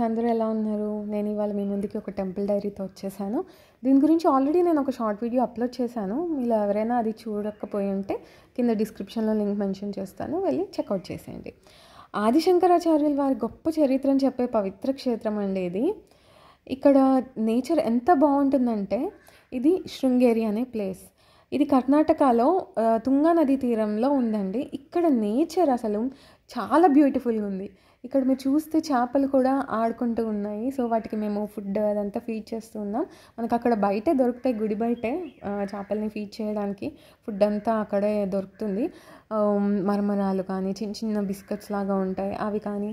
అందరూ ఎలా ఉన్నారు? నేను ఇవాళ మీ ముందుకి ఒక టెంపుల్ డైరీతో వచ్చేసాను. దీని గురించి ఆల్రెడీ నేను ఒక షార్ట్ వీడియో అప్లోడ్ చేశాను. మీలో ఎవరైనా అది చూడకపోయి ఉంటే కింద డిస్క్రిప్షన్లో లింక్ మెన్షన్ చేస్తాను, వెళ్ళి చెక్అవుట్ చేసేయండి. ఆదిశంకరాచార్యుల వారి గొప్ప చరిత్రను చెప్పే పవిత్ర క్షేత్రం అండి ఇది. ఇక్కడ నేచర్ ఎంత బాగుంటుందంటే, ఇది శృంగేరి అనే ప్లేస్. ఇది కర్ణాటకలో తుంగా నదీ తీరంలో ఉందండి. ఇక్కడ నేచర్ అసలు చాలా బ్యూటిఫుల్గా ఉంది. ఇక్కడ మీరు చూస్తే చేపలు కూడా ఆడుకుంటూ ఉన్నాయి. సో వాటికి మేము ఫుడ్ అదంతా ఫీడ్ చేస్తూ ఉన్నాం. మనకు అక్కడ బయటే దొరుకుతాయి, గుడి బయటే చేపల్ని ఫీడ్ చేయడానికి ఫుడ్ అంతా అక్కడే దొరుకుతుంది. మరమరాలు కానీ చిన్న చిన్న బిస్కెట్స్ లాగా ఉంటాయి, అవి కానీ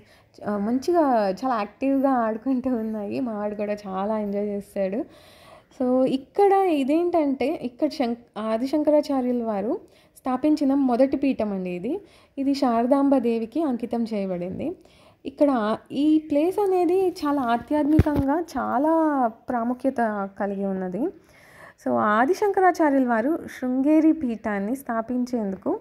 మంచిగా చాలా యాక్టివ్గా ఆడుకుంటూ ఉన్నాయి. మా వాడు కూడా చాలా ఎంజాయ్ చేస్తాడు. సో ఇక్కడ ఇదేంటంటే, ఇక్కడ ఆదిశంకరాచార్యుల వారు స్థాపించిన మొదటి పీఠం అండి ఇది. ఇది శారదాంబ దేవికి అంకితం చేయబడింది. ఇక్కడ ఈ ప్లేస్ అనేది చాలా ఆధ్యాత్మికంగా చాలా ప్రాముఖ్యత కలిగి ఉన్నది. సో ఆదిశంకరాచార్యుల వారు శృంగేరి పీఠాన్ని స్థాపించేందుకు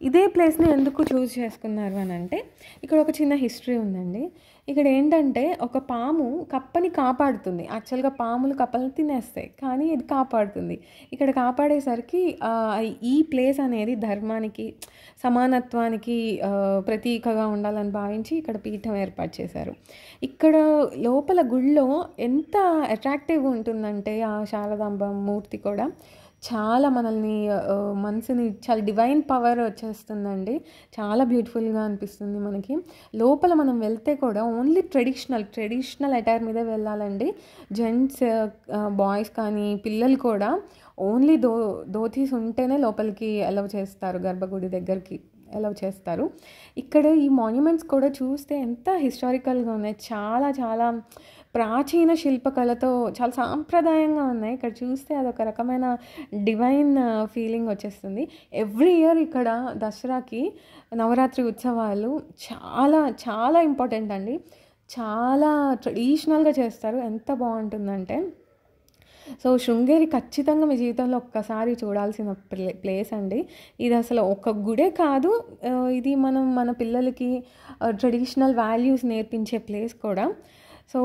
ఇదే ప్లేస్ని ఎందుకు చూస్ చేసుకున్నారు అని అంటే, ఇక్కడ ఒక చిన్న హిస్టరీ ఉందండి. ఇక్కడ ఏంటంటే, ఒక పాము కప్పని కాపాడుతుంది. యాక్చువల్గా పాములు కప్పల్ని తినేస్తాయి, కానీ ఇది కాపాడుతుంది. ఇక్కడ కాపాడేసరికి ఈ ప్లేస్ అనేది ధర్మానికి, సమానత్వానికి ప్రతీకగా ఉండాలని భావించి ఇక్కడ పీఠం ఏర్పాటు చేశారు. ఇక్కడ లోపల గుళ్ళో ఎంత అట్రాక్టివ్గా ఉంటుందంటే, ఆ శారదాంబ మూర్తి కూడా చాలా మనల్ని మనసుని చాలా డివైన్ పవర్ వచ్చేస్తుందండి. చాలా బ్యూటిఫుల్గా అనిపిస్తుంది మనకి. లోపల మనం వెళ్తే కూడా ఓన్లీ ట్రెడిషనల్ అటైర్ మీద వెళ్ళాలండి. జెంట్స్, బాయ్స్ కానీ పిల్లలు కూడా ఓన్లీ ధోతీస్ ఉంటేనే లోపలికి అలౌ చేస్తారు, గర్భగుడి దగ్గరికి అలౌ చేస్తారు. ఇక్కడ ఈ మాన్యుమెంట్స్ కూడా చూస్తే ఎంత హిస్టారికల్గా ఉన్నాయి. చాలా చాలా ప్రాచీన శిల్పకళతో చాలా సాంప్రదాయంగా ఉన్నాయి. ఇక్కడ చూస్తే అదొక రకమైన డివైన్ ఫీలింగ్ వచ్చేస్తుంది. ఎవ్రీ ఇయర్ ఇక్కడ దసరాకి నవరాత్రి ఉత్సవాలు చాలా చాలా ఇంపార్టెంట్ అండి. చాలా ట్రెడిషనల్గా చేస్తారు. ఎంత బాగుంటుందంటే, సో శృంగేరి ఖచ్చితంగా మీ జీవితంలో ఒక్కసారి చూడాల్సిన ప్లేస్ అండి. ఇది అసలు ఒక గుడే కాదు, ఇది మన పిల్లలకి ట్రెడిషనల్ వాల్యూస్ నేర్పించే ప్లేస్ కూడా. సో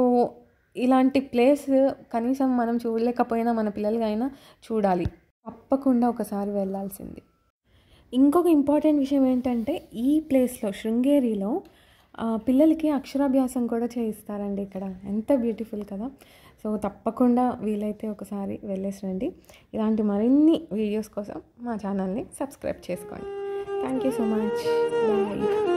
ఇలాంటి ప్లేస్ కనీసం మనం చూడలేకపోయినా మన పిల్లలకైనా చూడాలి, తప్పకుండా ఒకసారి వెళ్ళాల్సింది. ఇంకొక ఇంపార్టెంట్ విషయం ఏంటంటే, ఈ ప్లేస్లో శృంగేరిలో పిల్లలకి అక్షరాభ్యాసం కూడా చేయిస్తారండి. ఇక్కడ ఎంత బ్యూటిఫుల్ కదా. సో తప్పకుండా వీలైతే ఒకసారి వెళ్ళేసి రండి. ఇలాంటి మరిన్ని వీడియోస్ కోసం మా ఛానల్ని సబ్స్క్రైబ్ చేసుకోండి. Thank you so much. Bye.